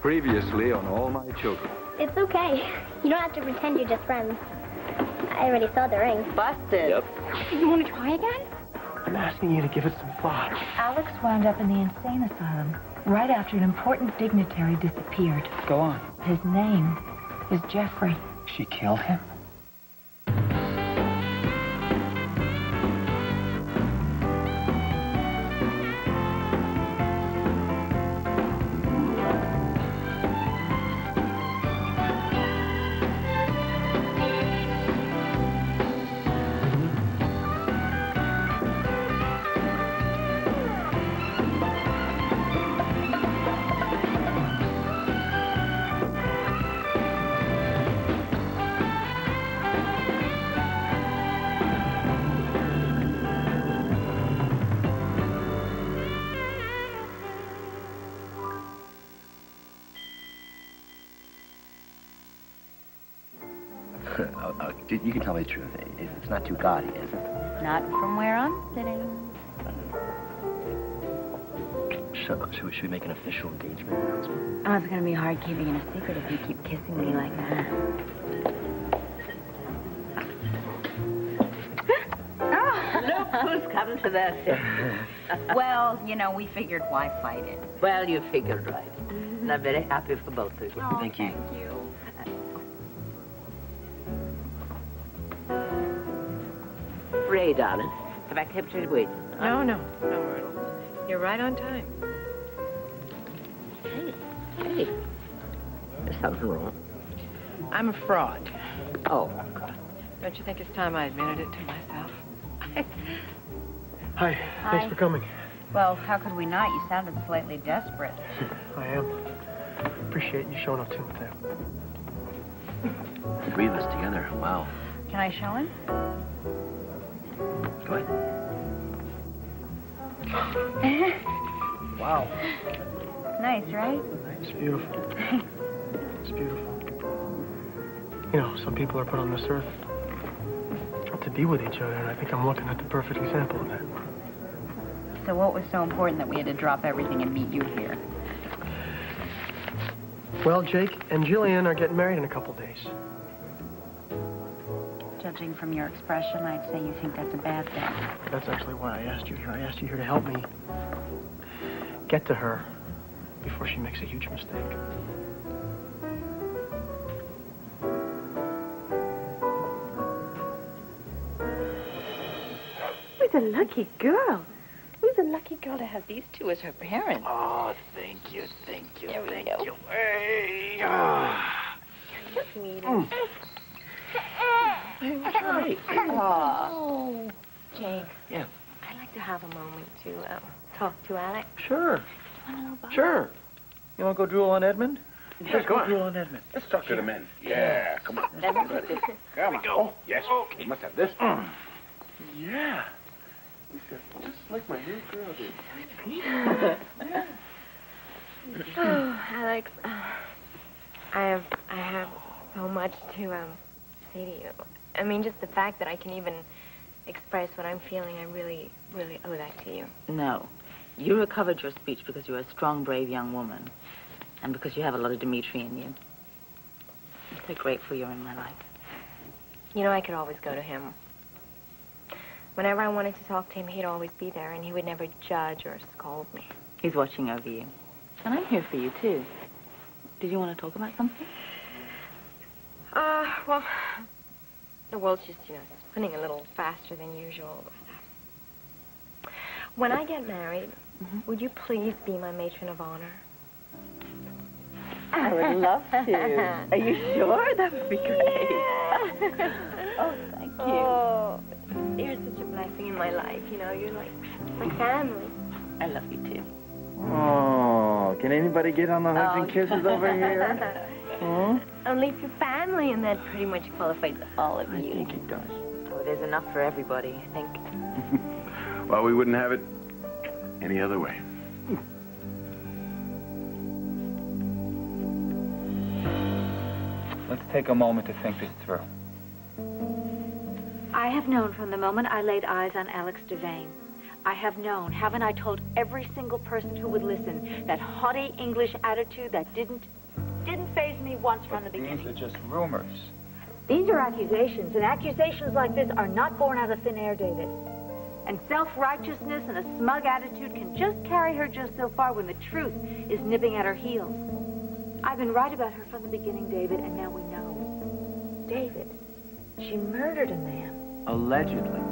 Previously on All My Children. It's okay. You don't have to pretend you're just friends. I already saw the ring. Busted. Yep. You want to try again? I'm asking you to give it some thought. Alex wound up in the insane asylum right after an important dignitary disappeared. Go on. His name is Jeffrey. She killed him? You can tell me the truth. It's not too gaudy, is it? Not from where I'm sitting. Should we make an official engagement announcement? Oh, it's going to be hard keeping it a secret if you keep kissing me like that. Look who's come to this. Well, you know, we figured why fight it. Well, you figured right. And I'm very happy for both of you. Oh, Thank you. Thank you. Ray, darling, have I kept you waiting? No, Myrtle. You're right on time. Hey, there's something wrong. I'm a fraud. Oh, God. Don't you think it's time I admitted it to myself? Hi. Thanks for coming. Well, how could we not? You sounded slightly desperate. I am. Appreciate you showing up to me with that. 3 of us together. Wow. Can I show him? Go ahead. Wow. Nice, right? It's beautiful. It's beautiful. You know, some people are put on this earth to be with each other, and I think I'm looking at the perfect example of that. So what was so important that we had to drop everything and meet you here? Well, Jake and Jillian are getting married in a couple days. Judging from your expression, I'd say you think that's a bad thing. That's actually why I asked you here. I asked you here to help me get to her before she makes a huge mistake. Who's a lucky girl? Who's a lucky girl to have these two as her parents? Oh, thank you, thank you, There we thank go. you. Hey, Oh, Jake. Yeah. I'd like to have a moment to talk to Alex. Sure. Sure. You want to go drool on Edmund? Let's go drool on Edmund. Let's talk to the men. Yeah, come on. Let me Ready. take this. Come on. Oh, yes. Okay. You must have this. Yeah. Just like my new girl did. Oh, Alex, I have so much to say to you. I mean, just the fact that I can even express what I'm feeling, I really, really owe that to you. No. You recovered your speech because you're a strong, brave young woman. And because you have a lot of Dimitri in you. I'm so grateful you're in my life. You know, I could always go to him. Whenever I wanted to talk to him, he'd always be there, and he would never judge or scold me. He's watching over you. And I'm here for you, too. Did you want to talk about something? Well, the world's just, spinning a little faster than usual. When I get married, would you please be my matron of honor? I would love to. Are you sure? That would be great. Yeah. Oh, thank you. Oh, you're such a blessing in my life, You're like my family. I love you, too. Oh, can anybody get on the hugs and kisses over here? Only if you're family, and that pretty much qualifies all of you. I think it does. Oh, there's enough for everybody, I think. Well, we wouldn't have it any other way. Let's take a moment to think this through. I have known from the moment I laid eyes on Alex Devane. I have known, haven't I told every single person who would listen, that haughty English attitude that didn't faze me once from the beginning. These are just rumors. These are accusations, and accusations like this are not born out of thin air, David. And self-righteousness and a smug attitude can just carry her just so far when the truth is nipping at her heels. I've been right about her from the beginning, David, and now we know. David, she murdered a man. Allegedly.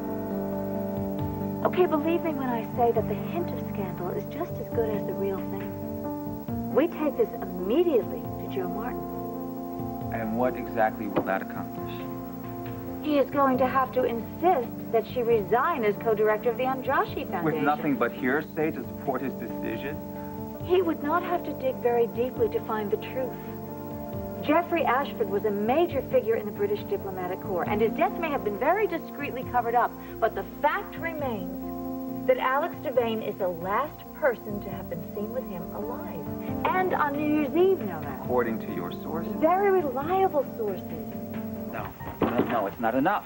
Okay, believe me when I say that the hint of scandal is just as good as the real thing. We take this immediately to Joe Martin. And what exactly will that accomplish? He is going to have to insist that she resign as co-director of the Andrashi Foundation. With nothing but hearsay to support his decision? He would not have to dig very deeply to find the truth. Geoffrey Ashford was a major figure in the British diplomatic corps, and his death may have been very discreetly covered up, but the fact remains that Alex Devane is the last person to have been seen with him alive. And on New Year's Eve, no less. According to your sources? Very reliable sources. No, it's not enough.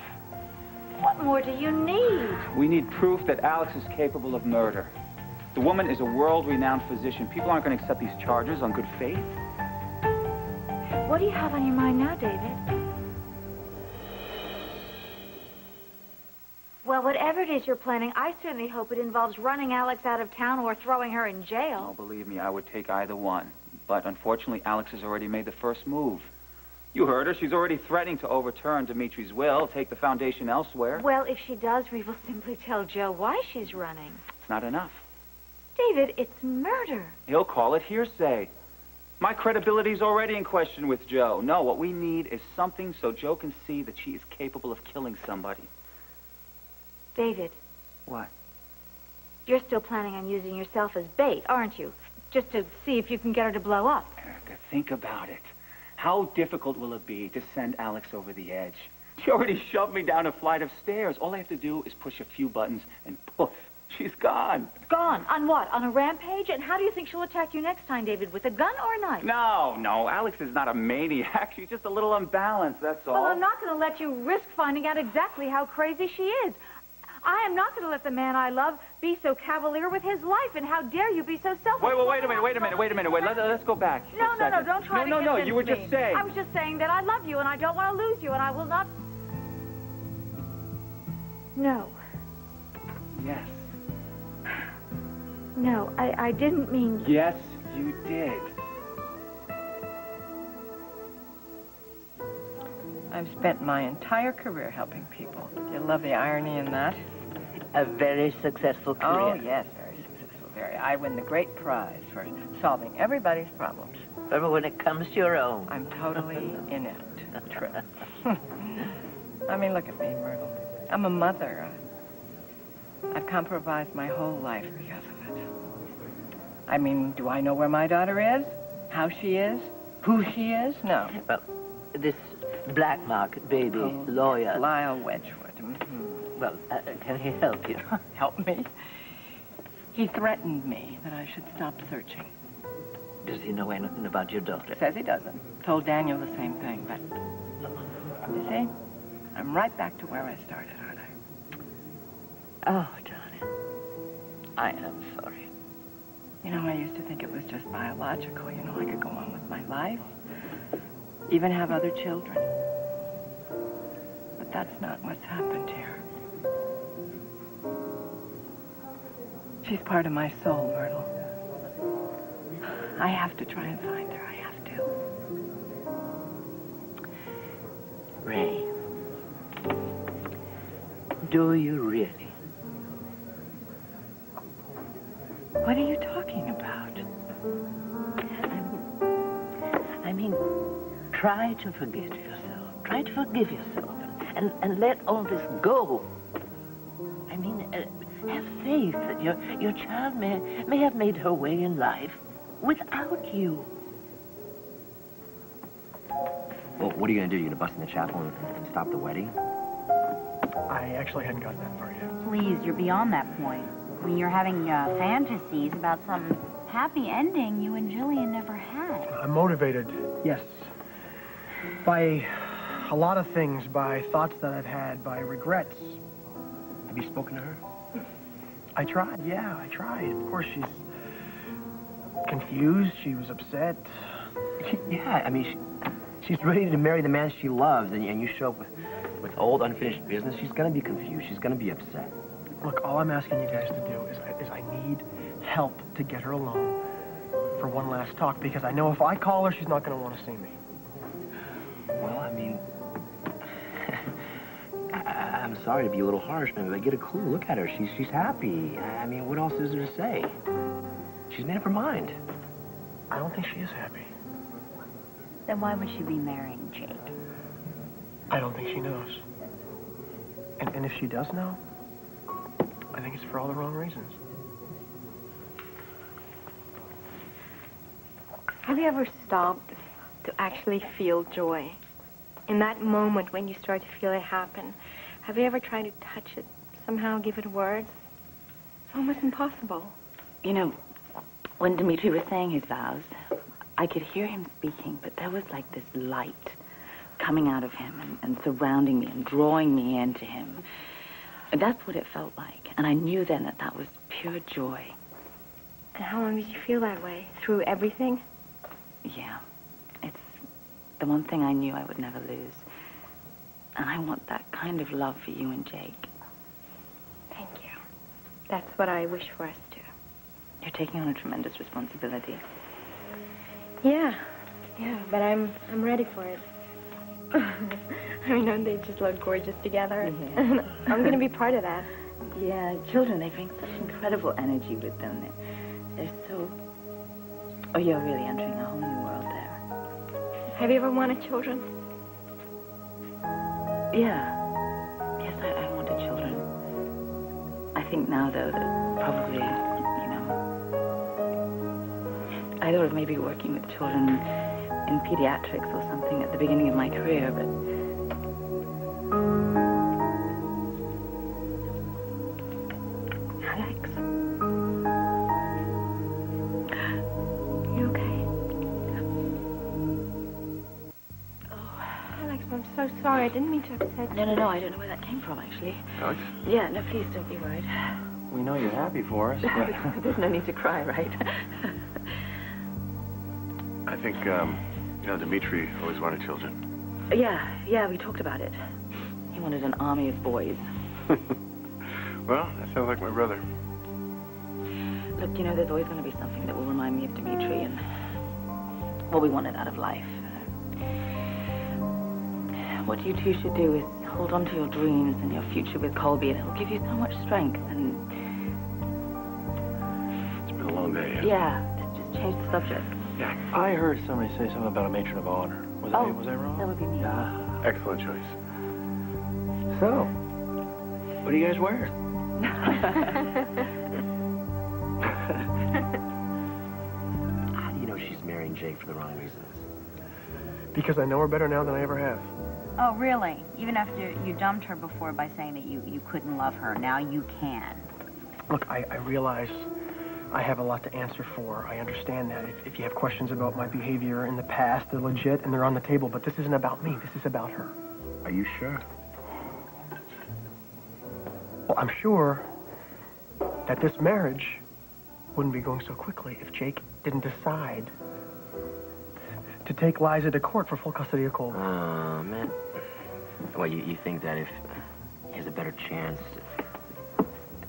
What more do you need? We need proof that Alex is capable of murder. The woman is a world-renowned physician. People aren't going to accept these charges on good faith. What do you have on your mind now, David? Well, whatever it is you're planning, I certainly hope it involves running Alex out of town or throwing her in jail. Oh, believe me, I would take either one. But unfortunately, Alex has already made the first move. You heard her. She's already threatening to overturn Dimitri's will, take the foundation elsewhere. Well, if she does, we will simply tell Joe why she's running. It's not enough. David, it's murder. He'll call it hearsay. My credibility's already in question with Joe. No, what we need is something so Joe can see that she is capable of killing somebody. David. What? You're still planning on using yourself as bait, aren't you? Just to see if you can get her to blow up. Erica, think about it. How difficult will it be to send Alex over the edge? She already shoved me down a flight of stairs. All I have to do is push a few buttons and poof, she's gone. Gone? On what? On a rampage? And how do you think she'll attack you next time, David? With a gun or a knife? No, Alex is not a maniac. She's just a little unbalanced, that's all. Well, I'm not going to let you risk finding out exactly how crazy she is. I am not going to let the man I love be so cavalier with his life, and how dare you be so selfish. Wait a minute. Let's go back. No, don't try to convince me. You were just saying. I was just saying that I love you, and I don't want to lose you, and I will not... No. Yes. No, I didn't mean... Yes, you did. I've spent my entire career helping people. Do you love the irony in that? A very successful career. Oh, yes, very successful. I win the great prize for solving everybody's problems. But when it comes to your own... I'm totally inept. True. I mean, look at me, Myrtle. I'm a mother. I've compromised my whole life because of it. I mean, do I know where my daughter is? How she is? Who she is? No. Well, this black market baby lawyer... Lyle Wedgwood. Mm-hmm. Well, can he help you? Help me? He threatened me that I should stop searching. Does he know anything about your daughter? Says he doesn't. Told Daniel the same thing, but... You see? I'm right back to where I started, aren't I? Oh, darling. I am sorry. You know, I used to think it was just biological. You know, I could go on with my life. Even have other children. But that's not what's happened here. She's part of my soul, Myrtle. I have to try and find her. I have to. Ray, do you really? What are you talking about? I mean, try to forget yourself. Try to forgive yourself and let all this go. I mean, have faith that your child may have made her way in life without you. Well, what are you going to do? You're going to bust in the chapel and stop the wedding? I actually hadn't gotten that far yet. Please, you're beyond that point. When you're having fantasies about some happy ending you and Jillian never had. I'm motivated, yes, by a lot of things, by thoughts that I've had, by regrets. Have you spoken to her? I tried, yeah, I tried. Of course, she's confused. She was upset. Yeah, I mean, she's ready to marry the man she loves, and you show up with old, unfinished business. She's gonna be confused. She's gonna be upset. Look, all I'm asking you guys to do is I need help to get her alone for one last talk, because I know if I call her, she's not gonna want to see me. Well, I mean, I'm sorry to be a little harsh, man, but I get a clue. Look at her. She's happy. I mean, what else is there to say? She's made up her mind. I don't think she is happy. Then why would she be marrying Jake? I don't think she knows. And if she does know, I think it's for all the wrong reasons. Have you ever stopped to actually feel joy? In that moment when you start to feel it happen, have you ever tried to touch it, somehow give it words? It's almost impossible. You know, when Dmitri was saying his vows, I could hear him speaking, but there was like this light coming out of him and surrounding me and drawing me into him. And that's what it felt like. And I knew then that that was pure joy. And how long did you feel that way? Through everything? Yeah. It's the one thing I knew I would never lose. And I want that kind of love for you and Jake. Thank you. That's what I wish for us too. You're taking on a tremendous responsibility. Yeah, but I'm ready for it. I mean, don't they just look gorgeous together? Yeah. I'm going to be part of that. Yeah, children, they bring such incredible energy with them. They're so... Oh, you're really entering a whole new world there. Have you ever wanted children? Yeah. Yes, I wanted children. I think now, though, that probably, you know... I thought of maybe working with children in pediatrics or something at the beginning of my career, but... Alex. You okay? Oh, Alex, I'm so sorry. I didn't mean to upset you. No, I don't know where that came from, actually. Alex? Yeah, no, please don't be worried. We know you're happy for us. There's no need to cry, right? I think, you know, Dmitri always wanted children. Yeah, we talked about it. He wanted an army of boys. Well, that sounds like my brother. Look, you know, there's always going to be something that will remind me of Dmitri and what we wanted out of life. What you two should do is hold on to your dreams and your future with Colby, and it'll give you so much strength. And It's been a long day, yeah, just change the subject. Yeah, I heard somebody say something about a matron of honor. Was I wrong? That would be me. Excellent choice. So, what are you guys wearing? How do you know she's marrying Jake for the wrong reasons? Because I know her better now than I ever have. Oh, really? Even after you dumped her before by saying that you couldn't love her, now you can. Look, I realize I have a lot to answer for. I understand that. If you have questions about my behavior in the past, they're legit and they're on the table, but this isn't about me. This is about her. Are you sure? Well, I'm sure that this marriage wouldn't be going so quickly if Jake didn't decide to take Liza to court for full custody of Colby. Oh, man. Well, you think that if he has a better chance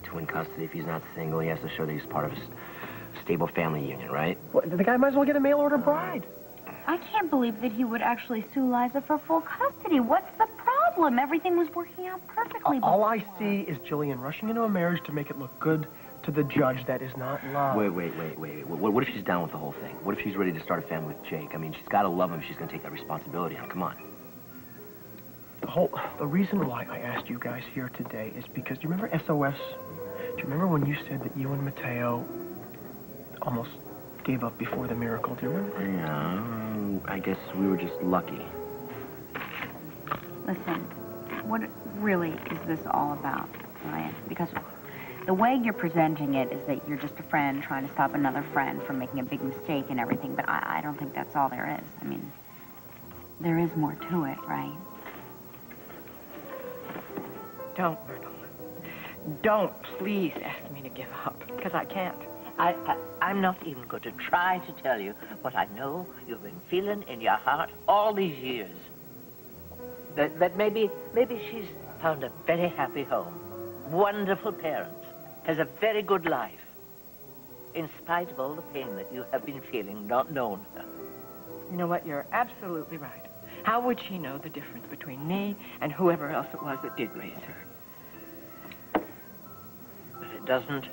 to win custody if he's not single, he has to show that he's part of a stable family union, right? Well, the guy might as well get a mail-order bride. I can't believe that he would actually sue Liza for full custody. What's the problem? Everything was working out perfectly All I before. see is Jillian rushing into a marriage to make it look good to the judge. That is not love. Wait. What if she's down with the whole thing? What if she's ready to start a family with Jake? I mean, she's got to love him if she's going to take that responsibility on. Come on. The reason why I asked you guys here today is because, do you remember SOS? Do you remember when you said that you and Mateo almost gave up before the miracle? Do you remember? Yeah, I guess we were just lucky. Listen, what really is this all about, Ryan? Because the way you're presenting it is that you're just a friend trying to stop another friend from making a big mistake and everything, but I don't think that's all there is. I mean, there is more to it, right? Don't, Myrtle. don't please ask me to give up, because I can't. I'm not even going to try to tell you what I know you've been feeling in your heart all these years. That maybe she's found a very happy home, wonderful parents, has a very good life, in spite of all the pain that you have been feeling not knowing her. You know what? You're absolutely right. How would she know the difference between me and whoever else it was that did raise her? But it doesn't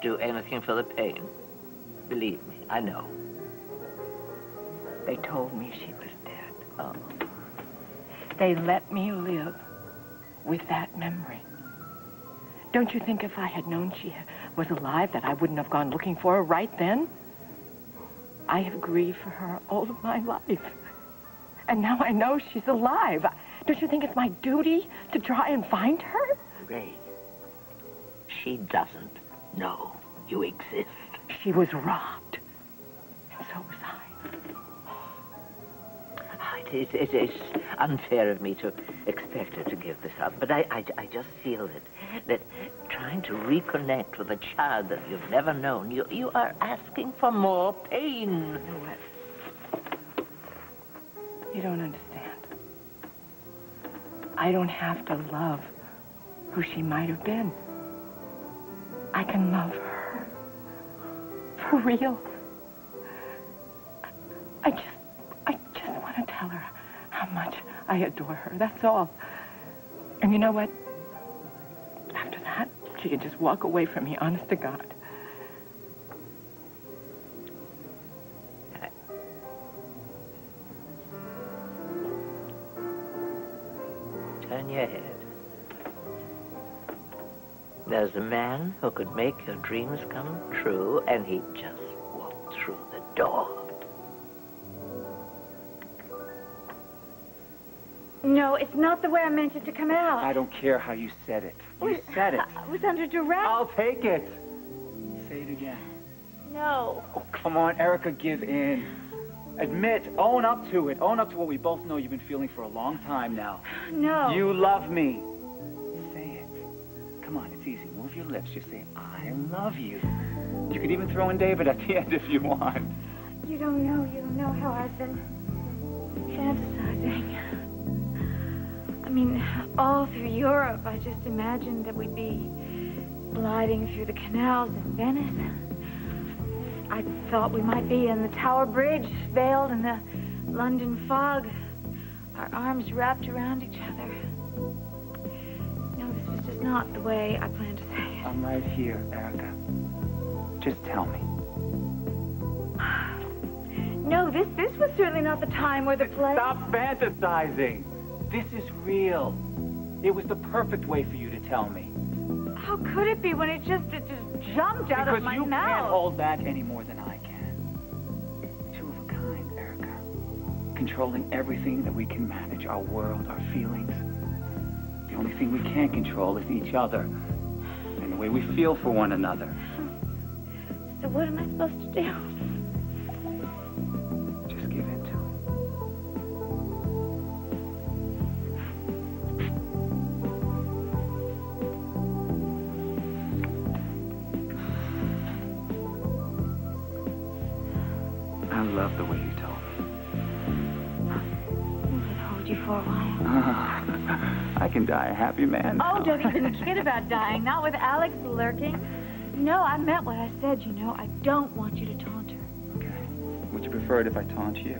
do anything for the pain. Believe me, I know. They told me she was dead. Oh. They let me live with that memory. Don't you think if I had known she was alive that I wouldn't have gone looking for her right then? I have grieved for her all of my life. And now I know she's alive. Don't you think it's my duty to try and find her? Ray, she doesn't know you exist. She was robbed. And so was I. It is unfair of me to expect her to give this up, but I just feel that trying to reconnect with a child that you've never known, you are asking for more pain. You know what? You don't understand. I don't have to love who she might have been. I can love her. For real. I just want to tell her how much I adore her. That's all. And you know what? After that, she can just walk away from me, honest to God. Turn your head. There's a man who could make your dreams come true, and he just walked through the door. No, it's not the way I meant it to come out. I don't care how you said it. You said it. I was under duress. I'll take it. Say it again. No. Oh, come on, Erica, give in. Admit, own up to it. Own up to what we both know you've been feeling for a long time now. No. You love me. Say it. Come on, it's easy. Move your lips. Just say, I love you. You could even throw in David at the end if you want. You don't know how I've been fantasizing. I mean, all through Europe, I just imagined that we'd be gliding through the canals in Venice. I thought we might be in the Tower Bridge, veiled in the London fog, our arms wrapped around each other. No, this was just not the way I planned to say it. I'm right here, Erica. Just tell me. No, this was certainly not the time or the place. Stop fantasizing. This is real. It was the perfect way for you to tell me. How could it be when it just jumped out of my mouth? Because you can't hold back any more than I can. Two of a kind, Erica. Controlling everything that we can manage, our world, our feelings. The only thing we can't control is each other and the way we feel for one another. So what am I supposed to do? Just give in to it. I love the way you told me. I'll hold you for a while. I can die a happy man now. Oh, don't even kid about dying. Not with Alex lurking. No, I meant what I said, you know. I don't want you to taunt her. Okay. Would you prefer it if I taunt you?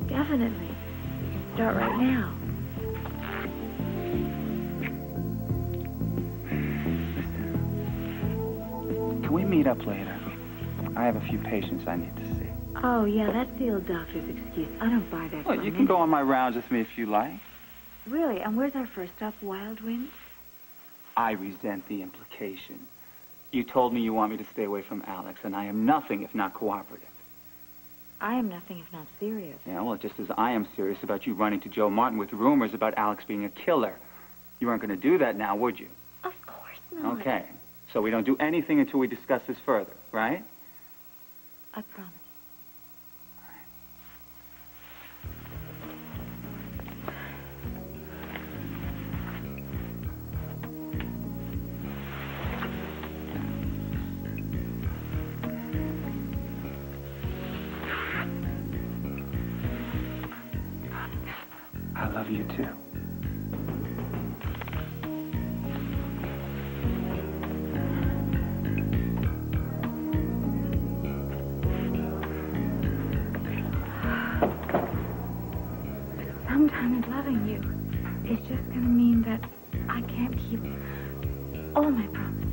Definitely. Start right now. Listen. Can we meet up later? I have a few patients I need to see. Oh, yeah, that's the old doctor's excuse. I don't buy that. Well, you can go on my rounds with me if you like. Really? And where's our first stop, Wild Winds? I resent the implication. You told me you want me to stay away from Alex, and I am nothing if not cooperative. I am nothing if not serious. Yeah, well, just as I am serious about you running to Joe Martin with rumors about Alex being a killer. You aren't going to do that now, would you? Of course not. Okay. So we don't do anything until we discuss this further, right? I promise. I love you too. Sometimes loving you is just going to mean that I can't keep all my promises.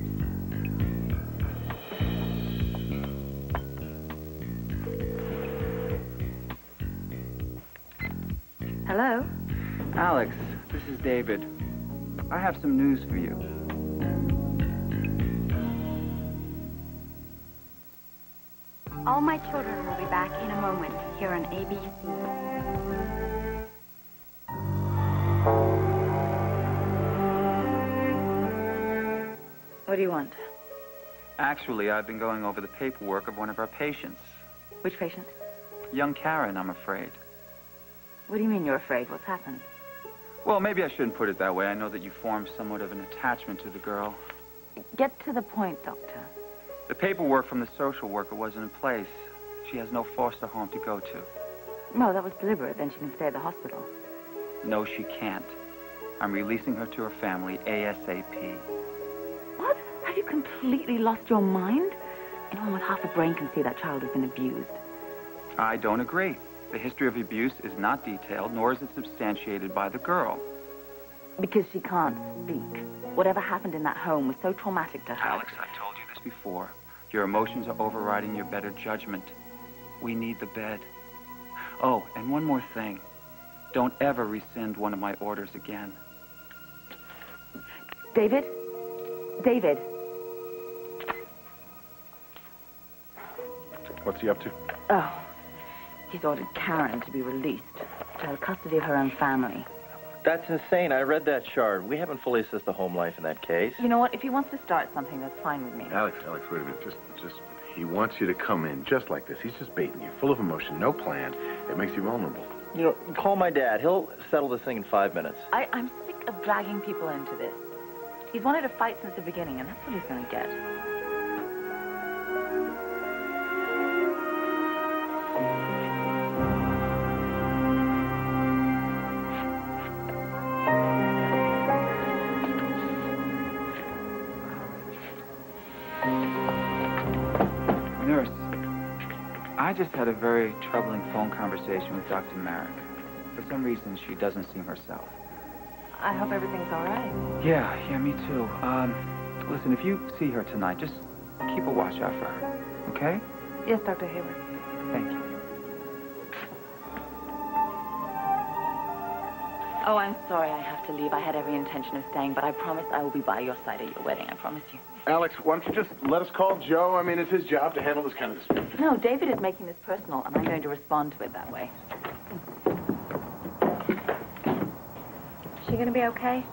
Hello? Alex, this is David. I have some news for you. All My Children will be back in a moment here on ABC. What do you want? Actually, I've been going over the paperwork of one of our patients. Which patient? Young Karen, I'm afraid. What do you mean you're afraid? What's happened? Well, maybe I shouldn't put it that way. I know that you formed somewhat of an attachment to the girl. Get to the point, Doctor. The paperwork from the social worker wasn't in place. She has no foster home to go to. No, that was deliberate. Then she can stay at the hospital. No, she can't. I'm releasing her to her family ASAP. What? Have you completely lost your mind? Anyone with half a brain can see that child has been abused. I don't agree. The history of abuse is not detailed, nor is it substantiated by the girl. Because she can't speak. Whatever happened in that home was so traumatic to her. Alex, I've told you this before. Your emotions are overriding your better judgment. We need the bed. Oh, and one more thing. Don't ever rescind one of my orders again. David? David? What's he up to? Oh, he's ordered Karen to be released to have custody of her own family. That's insane. I read that chart. We haven't fully assessed the home life in that case. You know what? If he wants to start something, that's fine with me. Alex, wait a minute. Just, he wants you to come in just like this. He's just baiting you, full of emotion, no plan. It makes you vulnerable. You know, call my dad. He'll settle this thing in 5 minutes. I'm sick of dragging people into this. He's wanted to fight since the beginning, and that's what he's going to get. Nurse, I just had a very troubling phone conversation with Dr. Merrick. For some reason, she doesn't seem herself. I hope everything's all right. Yeah, me too. Listen, if you see her tonight, just keep a watch out for her, okay? Yes, Dr. Hayward. Thank you. Oh, I'm sorry I have to leave. I had every intention of staying, but I promise I will be by your side at your wedding. I promise you. Alex, why don't you just let us call Joe? I mean, it's his job to handle this kind of dispute. No, David is making this personal, and I'm going to respond to it that way. Is she gonna be okay?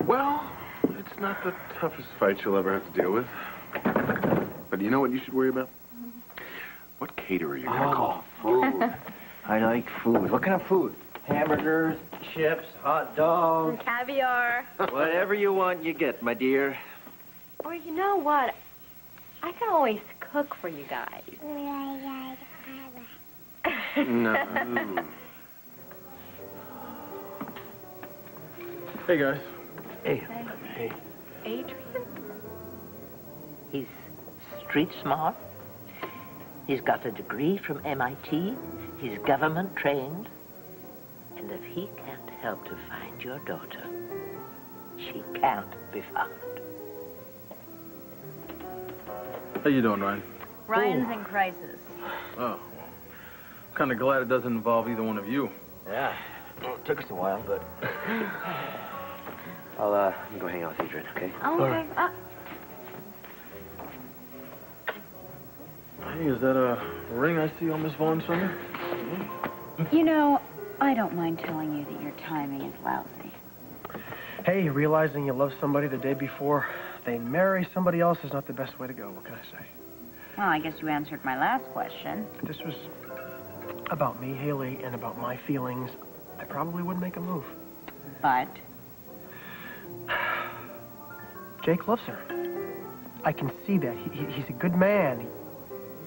Well, it's not the toughest fight you'll ever have to deal with. But you know what you should worry about? What caterer you're gonna call. Food. I like food. What kind of food? Hamburgers, chips, hot dogs. Caviar. Whatever you want, you get, my dear. Or you know what? I can always cook for you guys. No. Hey, guys. Hey. Adrian? He's street smart. He's got a degree from MIT. He's government trained. And if he can't help to find your daughter, she can't be found. How you doing, Ryan? Ryan's in crisis. Oh, well, I'm kind of glad it doesn't involve either one of you. Yeah. Well, it took us a while, but... I'll go hang out with Adrian, okay? Oh, okay. Hey, is that a ring I see on Miss Vaughn's finger? You know, I don't mind telling you that your timing is lousy. Hey, realizing you love somebody the day before they marry somebody else is not the best way to go. What can I say? Well, I guess you answered my last question. If this was about me, Haley, and about my feelings, I probably wouldn't make a move. But? Jake loves her. I can see that. He's a good man.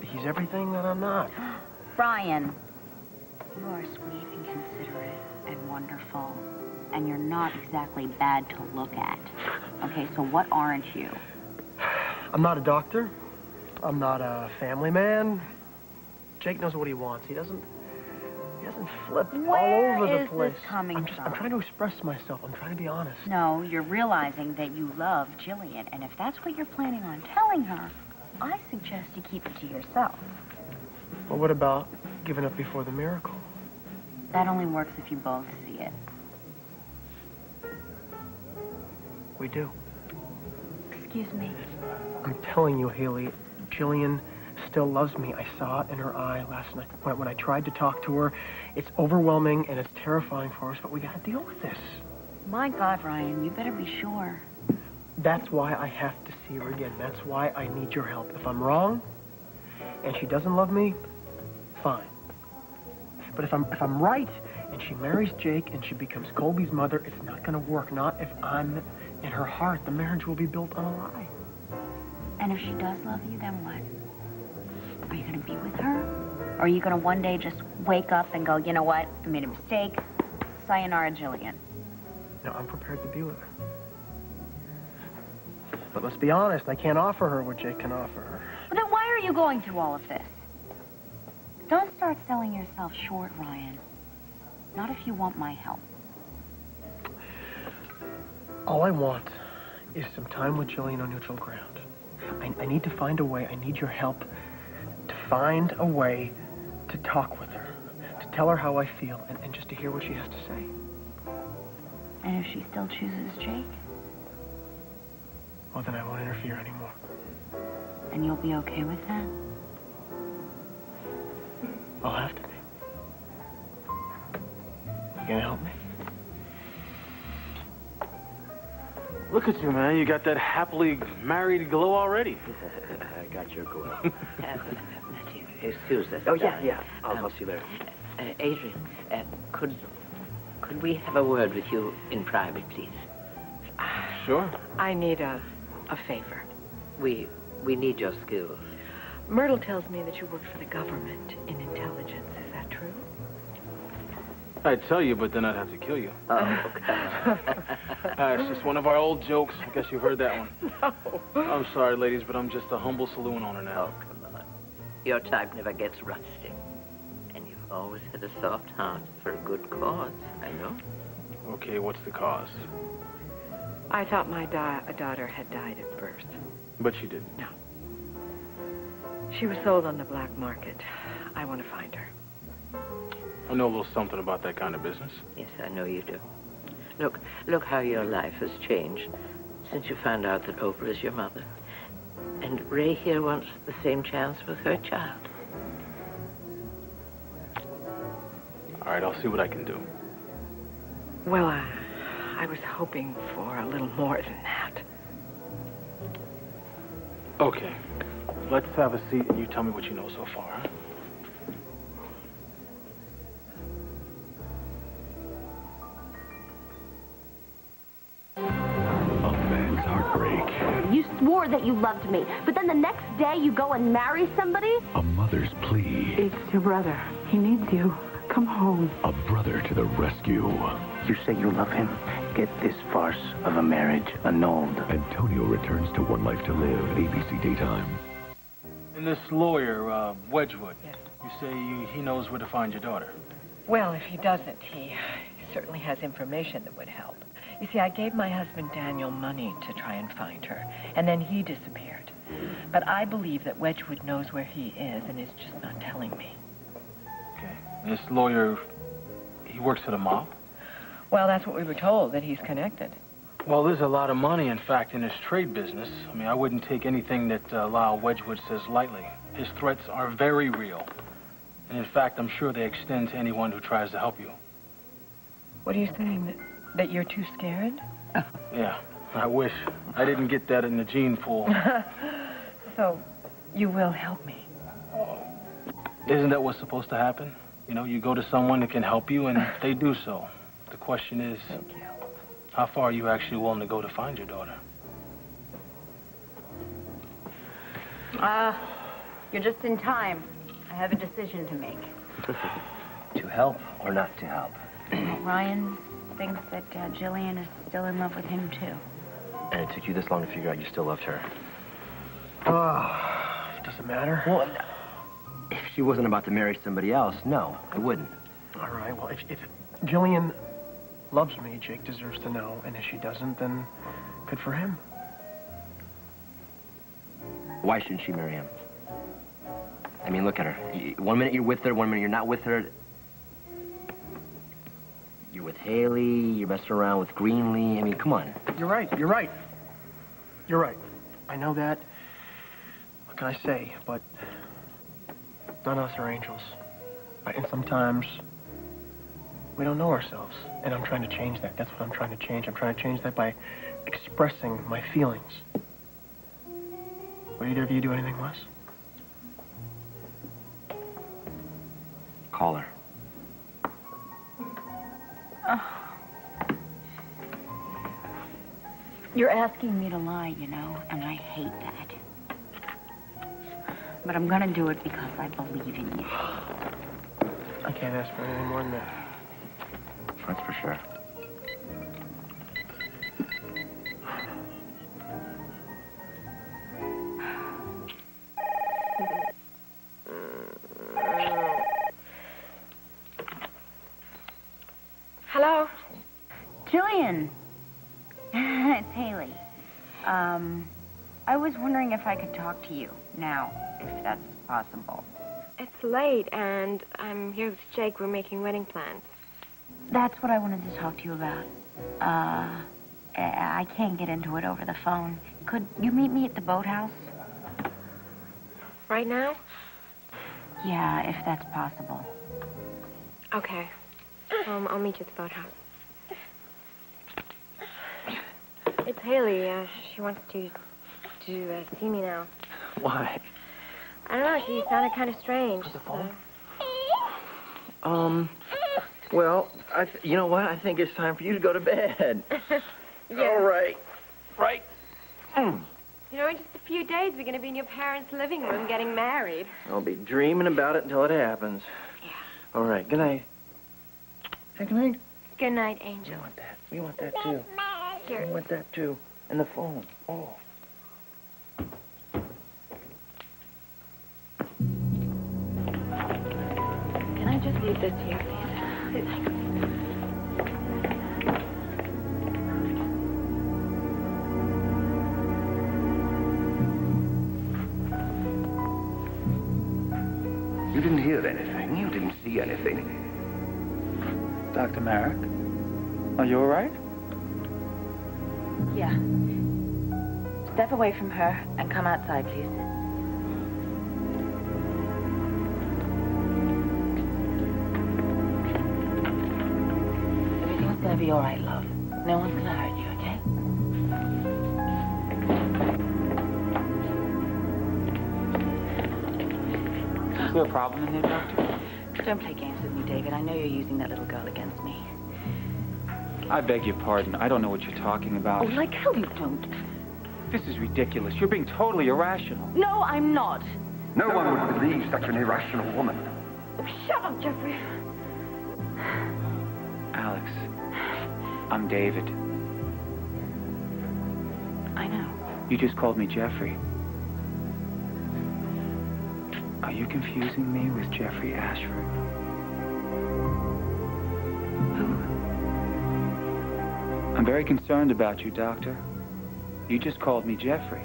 He's everything that I'm not. Brian, You are sweet and considerate and wonderful, and you're not exactly bad to look at. Okay, so what aren't you? I'm not a doctor. I'm not a family man. Jake knows what he wants. He doesn't flip all over the place. Where is this coming from? I'm trying to express myself. I'm trying to be honest. No, you're realizing that you love Jillian, and if that's what you're planning on telling her, I suggest you keep it to yourself. Well, what about giving up before the miracle? That only works if you both see it. We do. Excuse me. I'm telling you, Haley, Jillian still loves me. I saw it in her eye last night. When I tried to talk to her, it's overwhelming and it's terrifying for us, but we gotta deal with this. My God, Ryan, you better be sure. That's why I have to see her again. That's why I need your help. If I'm wrong and she doesn't love me, fine. But if I'm right and she marries Jake and she becomes Colby's mother, it's not gonna work. Not if I'm in her heart. The marriage will be built on a lie. And if she does love you, then what? Are you going to be with her? Or are you going to one day just wake up and go, you know what? I made a mistake. Sayonara, Jillian. No, I'm prepared to be with her. But let's be honest, I can't offer her what Jake can offer her. Well, then why are you going through all of this? Don't start selling yourself short, Ryan. Not if you want my help. All I want is some time with Jillian on neutral ground. I need to find a way. I need your help to find a way to talk with her, to tell her how I feel, and just to hear what she has to say. And if she still chooses Jake? Well, then I won't interfere anymore. And you'll be okay with that? I'll have to be. You gonna help me? Look at you, man. You got that happily married glow already. I got your glow. Matthew, excuse us. Oh, yeah. I'll see you later. Adrian, could we have a word with you in private, please? Sure. I need a favor. We need your skills. Myrtle tells me that you work for the government in intelligence. Is that true? I'd tell you, but then I'd have to kill you. Oh, okay. It's just one of our old jokes. I guess you've heard that one. No. I'm sorry, ladies, but I'm just a humble saloon owner now. Oh, come on. Your type never gets rusty. And you've always had a soft heart for a good cause, I know. Okay, what's the cause? I thought my daughter had died at birth. But she didn't. No. She was sold on the black market. I want to find her. I know a little something about that kind of business. Yes, I know you do. Look how your life has changed since you found out that Oprah is your mother. And Ray here wants the same chance with her child. All right, I'll see what I can do. Well, I was hoping for a little more than that. Okay. Let's have a seat and you tell me what you know so far, huh? You swore that you loved me, but then the next day you go and marry somebody? A mother's plea. It's your brother. He needs you. Come home. A brother to the rescue. You say you love him. Get this farce of a marriage annulled. Antonio returns to One Life to Live, ABC Daytime. And this lawyer, Wedgwood, you say he knows where to find your daughter. Well, if he doesn't, he certainly has information that would help. You see, I gave my husband Daniel money to try and find her, and then he disappeared. But I believe that Wedgwood knows where he is and is just not telling me. Okay. This lawyer, he works for the mob? Well, that's what we were told, that he's connected. Well, there's a lot of money, in fact, in his trade business. I mean, I wouldn't take anything that Lyle Wedgwood says lightly. His threats are very real. And in fact, I'm sure they extend to anyone who tries to help you. What are you saying, that you're too scared? Yeah, I wish. I didn't get that in the gene pool. So, you will help me? Isn't that what's supposed to happen? You know, you go to someone that can help you, and they do so. The question is, thank you. How far are you actually willing to go to find your daughter? You're just in time. I have a decision to make. To help or not to help? Ryan thinks that Jillian is still in love with him, too. And it took you this long to figure out you still loved her? Oh, it doesn't matter. Well, if she wasn't about to marry somebody else, no, it wouldn't. All right, well, if Jillian loves me, Jake deserves to know. And if she doesn't, then good for him. Why shouldn't she marry him? I mean, look at her. One minute you're with her, one minute you're not with her. You're with Haley, you're messing around with Greenlee. I mean, come on. You're right, you're right. You're right. I know that. What can I say? But none of us are angels. And sometimes we don't know ourselves. And I'm trying to change that. That's what I'm trying to change. I'm trying to change that by expressing my feelings. Would either of you do anything, Wes? Call her. You're asking me to lie, you know, and I hate that. But I'm gonna do it because I believe in you. I can't ask for anything more than that. That's for sure. Hello? Jillian! It's Haley. I was wondering if I could talk to you now, if that's possible. It's late, and I'm here with Jake. We're making wedding plans. That's what I wanted to talk to you about. I can't get into it over the phone. Could you meet me at the boathouse? Right now? Yeah, if that's possible. Okay. I'll meet you at the boathouse. It's Haley. She wants to see me now. Why? I don't know. She sounded kind of strange. Well, you know what? I think it's time for you to go to bed. Yeah. All right. Right. You know, in just a few days, we're going to be in your parents' living room getting married. I'll be dreaming about it until it happens. Yeah. All right. Good night. Say good night. Good night, Angel. We want that. We want that, too. Here. We want that, too. And the phone. Oh. Can I just leave this here, please? Thanks. You didn't hear anything. You didn't see anything. Dr. Merrick, are you all right? Yeah. Step away from her and come outside, please. Everything's gonna be all right, love. No one's gonna hurt you, okay? Is there a problem in there, Doctor? Don't play games with me, David. I know you're using that little girl against me. I beg your pardon. I don't know what you're talking about. Oh, like hell you don't. This is ridiculous. You're being totally irrational. No, I'm not. No one would believe such an irrational woman. Shut up, Jeffrey. Alex, I'm David. I know. You just called me Jeffrey. Are you confusing me with Jeffrey Ashford? Who? I'm very concerned about you, Doctor. You just called me Jeffrey.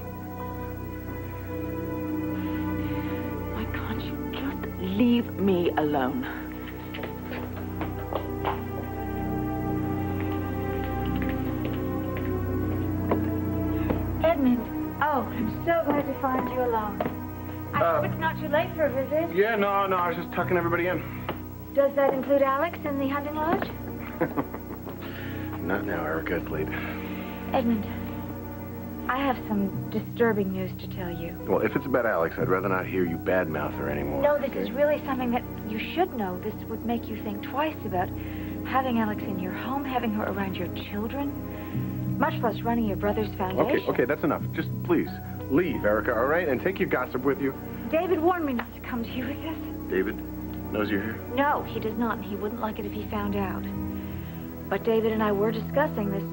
Why can't you just leave me alone? Edmund. Oh, I'm so glad to find you alone. I hope it's not too late for a visit. Yeah, no, I was just tucking everybody in. Does that include Alex and the hunting lodge? Not now, Erica. It's late. Edmund, I have some disturbing news to tell you. Well, if it's about Alex, I'd rather not hear you badmouth her anymore. No, this is really something that you should know. This would make you think twice about having Alex in your home, having her around your children, much less running your brother's foundation. Okay, that's enough. Just please, leave, Erica, all right? And take your gossip with you. David warned me not to come to you with this. David? Knows you're here? No, he does not, and he wouldn't like it if he found out. But David and I were discussing this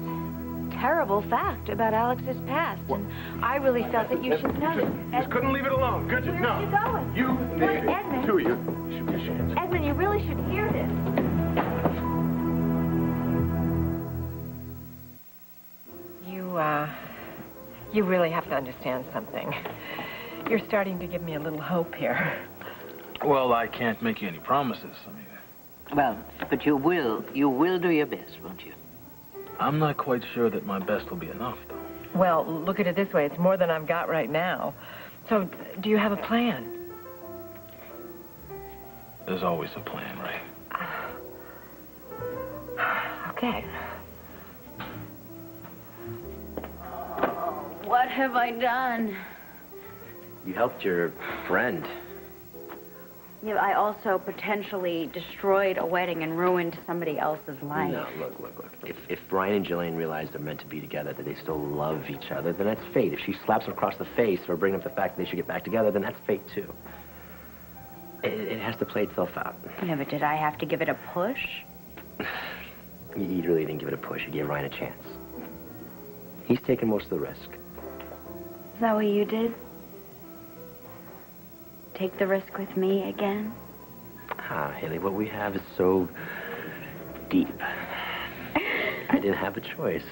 terrible fact about Alex's past, and I really felt that you should know it. Just couldn't leave it alone, could you? Where No. are you going? You, Wait, Edmund. two of you, should be ashamed. Edmund, you really should hear this. You really have to understand something. You're starting to give me a little hope here. Well, I can't make you any promises. I mean, Well, but you will do your best, won't you? I'm not quite sure that my best will be enough, though. Well, look at it this way. It's more than I've got right now. So, do you have a plan? There's always a plan, Ray. Okay. What have I done? You helped your friend. Yeah, I also potentially destroyed a wedding and ruined somebody else's life. No, look. If Brian and Jillian realize they're meant to be together, that they still love each other, then that's fate. If she slaps him across the face for bringing up the fact that they should get back together, then that's fate, too. It has to play itself out. Yeah, but did I have to give it a push? You really didn't give it a push. You gave Ryan a chance. He's taking most of the risk. Is that what you did? Take the risk with me again? Haley, what we have is so deep. I didn't have a choice.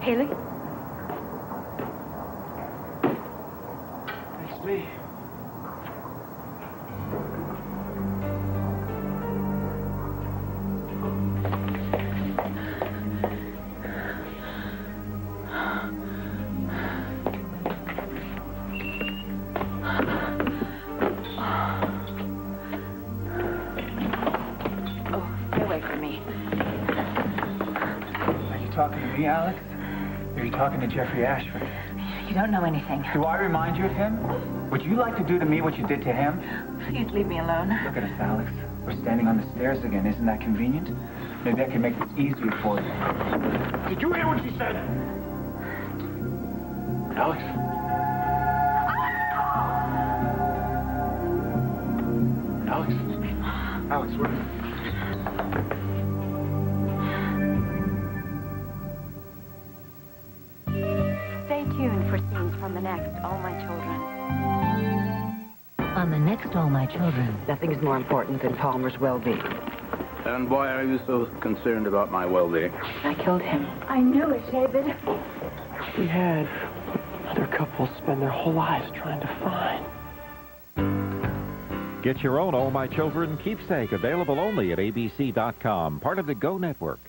Haley? It's me. Stay away from me. Are you talking to me, Alex? Or are you talking to Jeffrey Ashford? You don't know anything. Do I remind you of him? Would you like to do to me what you did to him? Please leave me alone. Look at us, Alex. We're standing on the stairs again. Isn't that convenient? Maybe I can make this easier for you. Did you hear what she said? Alex? Alex, where? Stay tuned for scenes from the next All My Children. On the next All My Children. Nothing's more important than Palmer's well-being. And why are you so concerned about my well-being? I killed him. I knew it, David. We had other couples spend their whole lives trying to find. Get your own All My Children keepsake, available only at abc.com, part of the Go Network.